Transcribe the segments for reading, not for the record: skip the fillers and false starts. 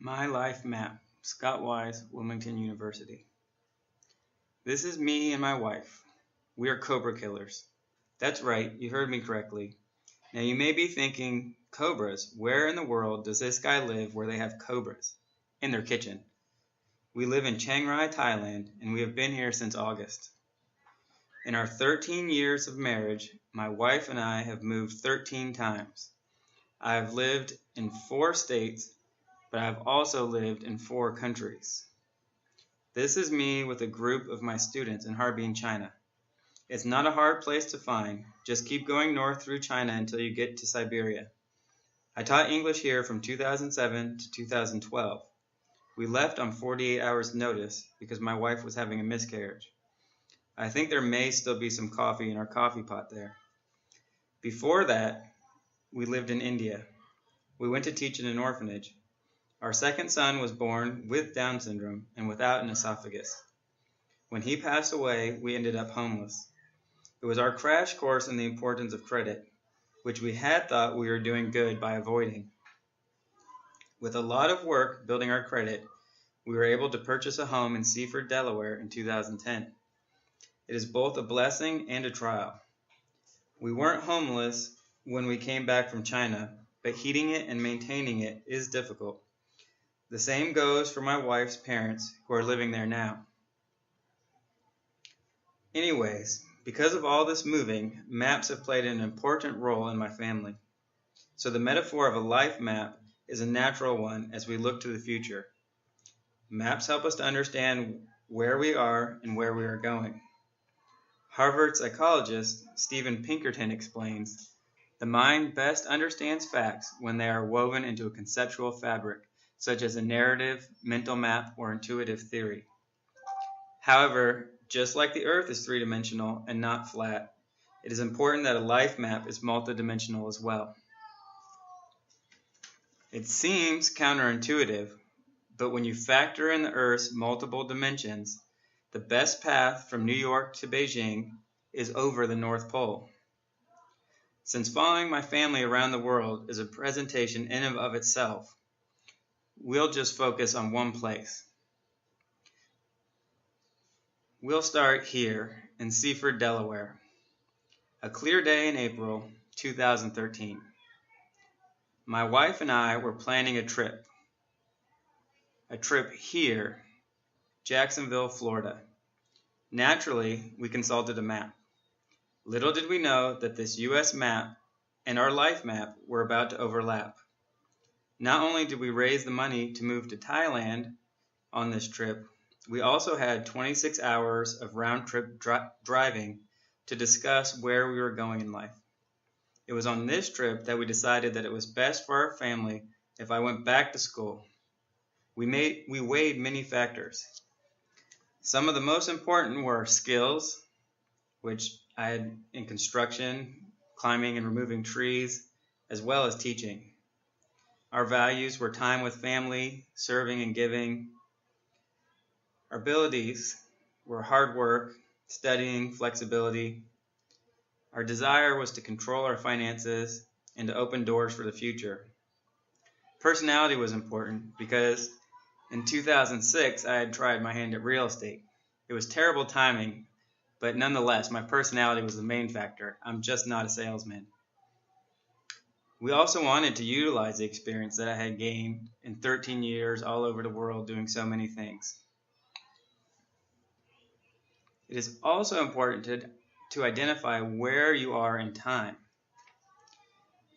My Life Map, Scott Wise, Wilmington University. This is me and my wife. We are Cobra killers. That's right, you heard me correctly. Now you may be thinking, cobras, where in the world does this guy live where they have cobras? In their kitchen. We live in Chiang Rai, Thailand, and we have been here since August. In our 13 years of marriage, my wife and I have moved 13 times. I have lived in 4 states, but I have also lived in 4 countries. This is me with a group of my students in Harbin, China. It's not a hard place to find. Just keep going north through China until you get to Siberia. I taught English here from 2007 to 2012. We left on 48 hours notice because my wife was having a miscarriage. I think there may still be some coffee in our coffee pot there. Before that, we lived in India. We went to teach in an orphanage. Our second son was born with Down syndrome and without an esophagus. When he passed away, we ended up homeless. It was our crash course in the importance of credit, which we had thought we were doing good by avoiding. With a lot of work building our credit, we were able to purchase a home in Seaford, Delaware in 2010. It is both a blessing and a trial. We weren't homeless when we came back from China, but heating it and maintaining it is difficult. The same goes for my wife's parents who are living there now. Anyways, because of all this moving, maps have played an important role in my family. So the metaphor of a life map is a natural one as we look to the future. Maps help us to understand where we are and where we are going. Harvard psychologist Steven Pinkerton explains, the mind best understands facts when they are woven into a conceptual fabric, such as a narrative, mental map, or intuitive theory. However, just like the Earth is three-dimensional and not flat, it is important that a life map is multidimensional as well. It seems counterintuitive, but when you factor in the Earth's multiple dimensions, the best path from New York to Beijing is over the North Pole. Since following my family around the world is a presentation in and of itself, we'll just focus on one place. We'll start here in Seaford, Delaware. A clear day in April 2013. My wife and I were planning a trip. A trip here, Jacksonville, Florida. Naturally, we consulted a map. Little did we know that this U.S. map and our life map were about to overlap. Not only did we raise the money to move to Thailand on this trip, we also had 26 hours of round-trip driving to discuss where we were going in life. It was on this trip that we decided that it was best for our family if I went back to school. We weighed many factors. Some of the most important were skills, which I had in construction, climbing and removing trees, as well as teaching. Our values were time with family, serving and giving. Our abilities were hard work, studying, flexibility. Our desire was to control our finances and to open doors for the future. Personality was important because in 2006, I had tried my hand at real estate. It was terrible timing, but nonetheless, my personality was the main factor. I'm just not a salesman. We also wanted to utilize the experience that I had gained in 13 years all over the world doing so many things. It is also important to identify where you are in time.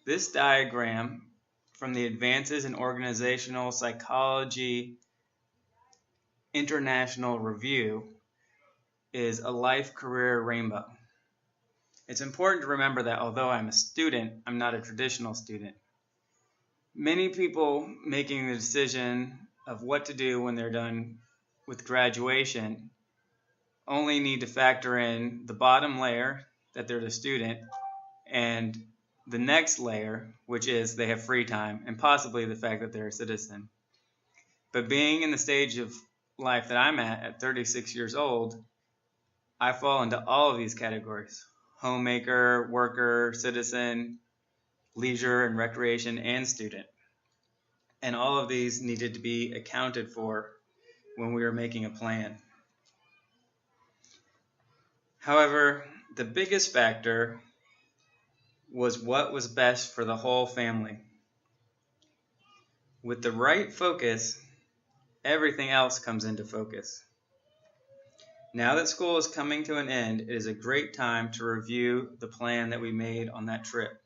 This diagram from the Advances in Organizational Psychology International Review is a life career rainbow. It's important to remember that although I'm a student, I'm not a traditional student. Many people making the decision of what to do when they're done with graduation only need to factor in the bottom layer, that they're the student, and the next layer, which is they have free time, and possibly the fact that they're a citizen. But being in the stage of life that I'm at 36 years old, I fall into all of these categories: homemaker, worker, citizen, leisure and recreation, and student. and all of these needed to be accounted for when we were making a plan. However, the biggest factor was what was best for the whole family. With the right focus, everything else comes into focus. Now that school is coming to an end, it is a great time to review the plan that we made on that trip.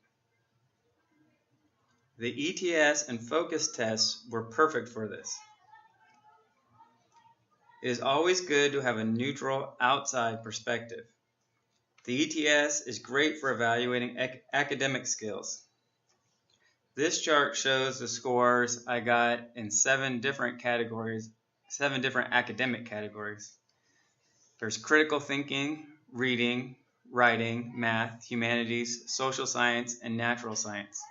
The ETS and focus tests were perfect for this. It is always good to have a neutral outside perspective. The ETS is great for evaluating academic skills. This chart shows the scores I got in 7 different academic categories. There's critical thinking, reading, writing, math, humanities, social science, and natural science.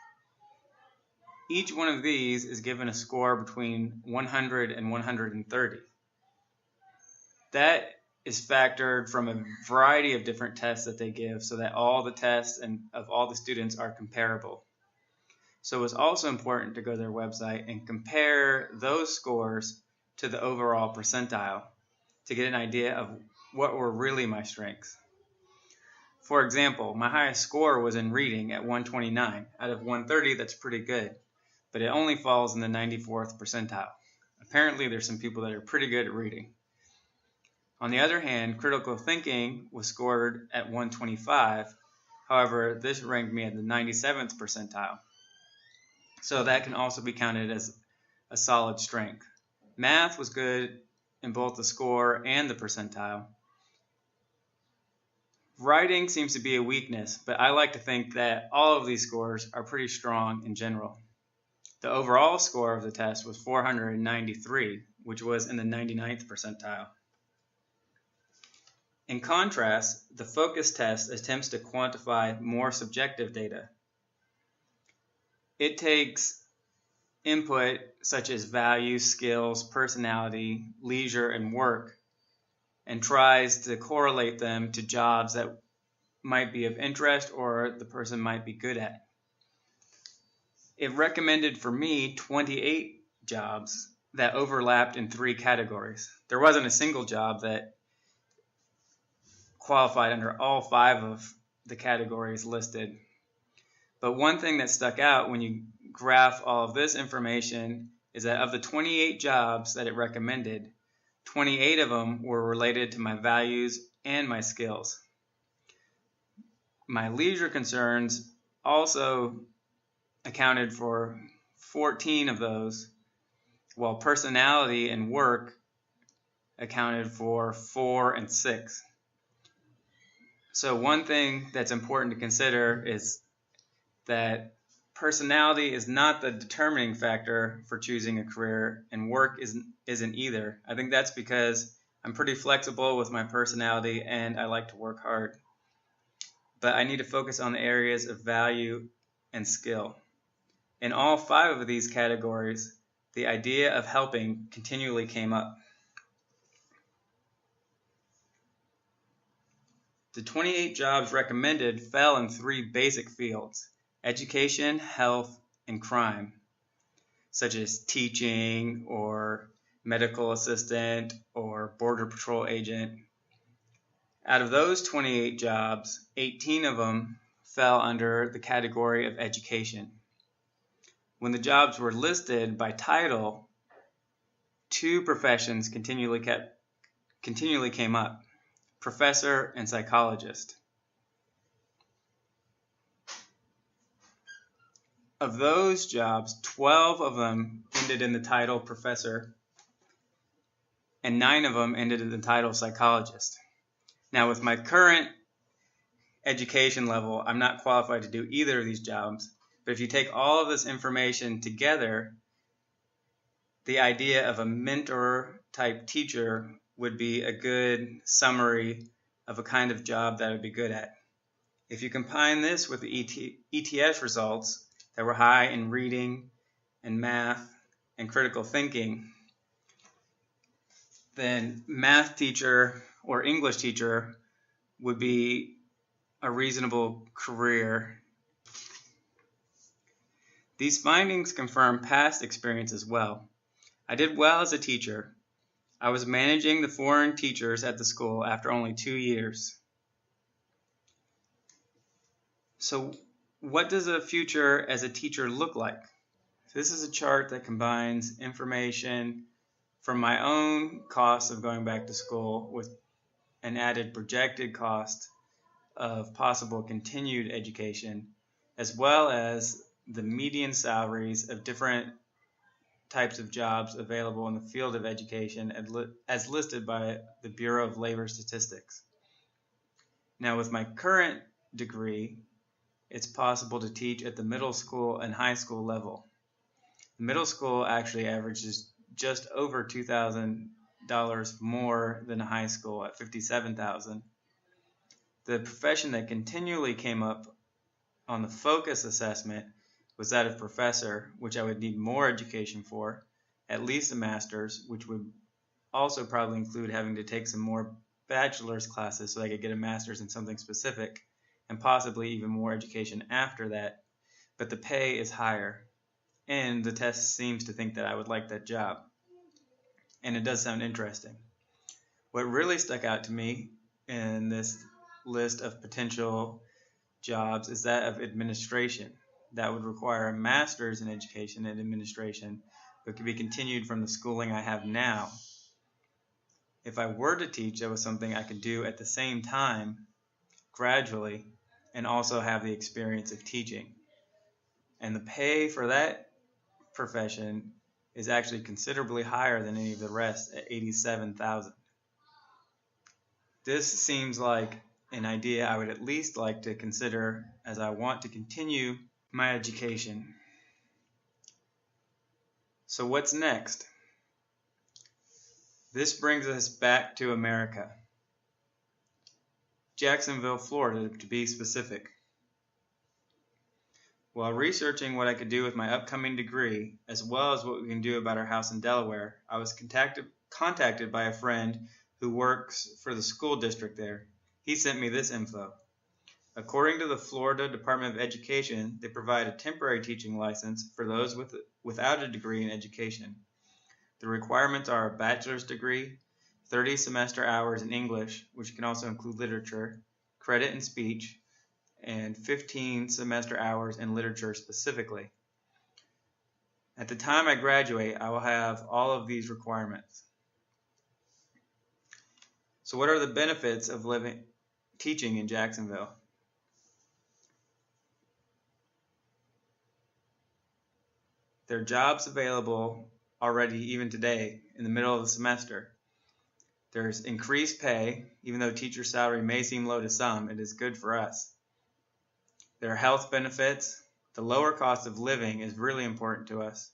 Each one of these is given a score between 100 and 130. That is factored from a variety of different tests that they give so that all the tests and of all the students are comparable. So it's also important to go to their website and compare those scores to the overall percentile to get an idea of what were really my strengths. For example, my highest score was in reading at 129. Out of 130, that's pretty good, but it only falls in the 94th percentile. Apparently, there's some people that are pretty good at reading. On the other hand, critical thinking was scored at 125. However, this ranked me at the 97th percentile. So that can also be counted as a solid strength. Math was good in both the score and the percentile. Writing seems to be a weakness, but I like to think that all of these scores are pretty strong in general. The overall score of the test was 493, which was in the 99th percentile. In contrast, the focus test attempts to quantify more subjective data. It takes input such as values, skills, personality, leisure, and work, and tries to correlate them to jobs that might be of interest or the person might be good at. It recommended for me 28 jobs that overlapped in 3 categories. There wasn't a single job that qualified under all 5 of the categories listed. But one thing that stuck out when you graph all of this information is that of the 28 jobs that it recommended, 28 of them were related to my values and my skills. My leisure concerns also accounted for 14 of those, while personality and work accounted for 4 and 6. So one thing that's important to consider is that personality is not the determining factor for choosing a career, and work isn't either. I think that's because I'm pretty flexible with my personality and I like to work hard. But I need to focus on the areas of value and skill. In all 5 of these categories, the idea of helping continually came up. The 28 jobs recommended fell in 3 basic fields: education, health, and crime, such as teaching or medical assistant or border patrol agent. Out of those 28 jobs, 18 of them fell under the category of education. When the jobs were listed by title, 2 professions continually came up: professor and psychologist. Of those jobs, 12 of them ended in the title professor, and 9 of them ended in the title psychologist. Now, with my current education level, I'm not qualified to do either of these jobs, but if you take all of this information together, the idea of a mentor-type teacher would be a good summary of a kind of job that I would be good at. If you combine this with the ETS results that were high in reading and math and critical thinking, then math teacher or English teacher would be a reasonable career. These findings confirm past experience as well. I did well as a teacher. I was managing the foreign teachers at the school after only 2 years. So what does a future as a teacher look like? This is a chart that combines information from my own costs of going back to school with an added projected cost of possible continued education, as well as the median salaries of different types of jobs available in the field of education as listed by the Bureau of Labor Statistics. Now, with my current degree, it's possible to teach at the middle school and high school level. The middle school actually averages just over $2,000 more than a high school at $57,000. The profession that continually came up on the focus assessment was that of professor, which I would need more education for, at least a master's, which would also probably include having to take some more bachelor's classes so I could get a master's in something specific, and possibly even more education after that. But the pay is higher, and the test seems to think that I would like that job. And it does sound interesting. What really stuck out to me in this list of potential jobs is that of administration. That would require a master's in education and administration, but could be continued from the schooling I have now. If I were to teach, that was something I could do at the same time, gradually, and also have the experience of teaching. And the pay for that profession is actually considerably higher than any of the rest at $87,000. This seems like an idea I would at least like to consider as I want to continue my education. So what's next? This brings us back to America. Jacksonville, Florida, to be specific. While researching what I could do with my upcoming degree, as well as what we can do about our house in Delaware, I was contacted by a friend who works for the school district there. He sent me this info. According to the Florida Department of Education, they provide a temporary teaching license for those without a degree in education. The requirements are a bachelor's degree, 30 semester hours in English, which can also include literature, credit in speech, and 15 semester hours in literature specifically. At the time I graduate, I will have all of these requirements. So what are the benefits of teaching in Jacksonville? There are jobs available already even today in the middle of the semester. There's increased pay. Even though teacher salary may seem low to some, it is good for us. There are health benefits. The lower cost of living is really important to us.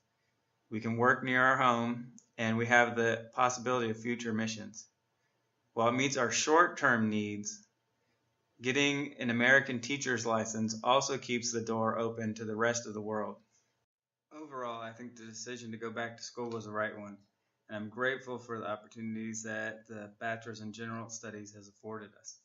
We can work near our home, and we have the possibility of future missions. While it meets our short-term needs, getting an American teacher's license also keeps the door open to the rest of the world. Overall, I think the decision to go back to school was the right one, and I'm grateful for the opportunities that the Bachelor's in General Studies has afforded us.